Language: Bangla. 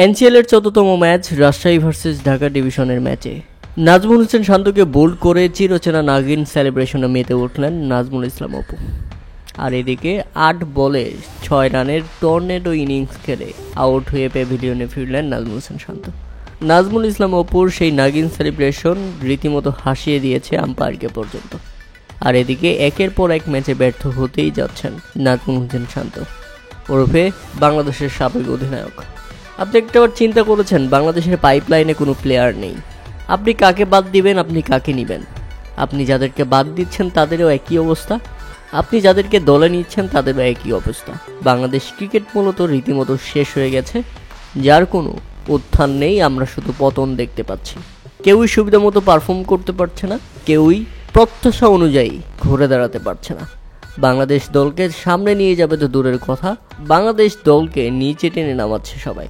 এনসিএলের 14তম ম্যাচ রাজশাহী ভার্সেস ঢাকা ডিভিশনের ম্যাচে নাজমুল হোসেন শান্তকে বোল্ড করে চিরচেনা নাগিন সেলিব্রেশনে মেতে উঠলেন নাজমুল ইসলাম অপু। আর এদিকে 8 বলে 6 রানের টর্নেডো ইনিংস খেলে আউট হয়ে প্যাভিলিয়নে ফিরলেন নাজমুল হোসেন শান্ত। নাজমুল ইসলাম অপুর সেই নাগিন সেলিব্রেশন রীতিমতো হাসিয়ে দিয়েছে আম্পায়ারকে পর্যন্ত। আর এদিকে একের পর এক ম্যাচে ব্যর্থ হতেই যাচ্ছেন নাজমুল হোসেন শান্ত ওরফে বাংলাদেশের সাবেক অধিনায়ক। আপনি একটাবার চিন্তা করেছেন বাংলাদেশের পাইপলাইনে কোনো প্লেয়ার নেই, আপনি কাকে বাদ দিবেন, আপনি কাকে নেবেন? আপনি যাদেরকে বাদ দিচ্ছেন তাদেরও একই অবস্থা, আপনি যাদেরকে দলে নিচ্ছেন তাদেরও একই অবস্থা। বাংলাদেশ ক্রিকেট মূলত রীতিমতো শেষ হয়ে গেছে, যার কোনো উত্থান নেই, আমরা শুধু পতন দেখতে পাচ্ছি। কেউই সুবিধা মতো পারফর্ম করতে পারছে না, কেউই প্রত্যাশা অনুযায়ী ঘুরে দাঁড়াতে পারছে না। বাংলাদেশ দলকে সামনে নিয়ে যাবে তো দূরের কথা, বাংলাদেশ দলকে নিচে টেনে নামাচ্ছে সবাই।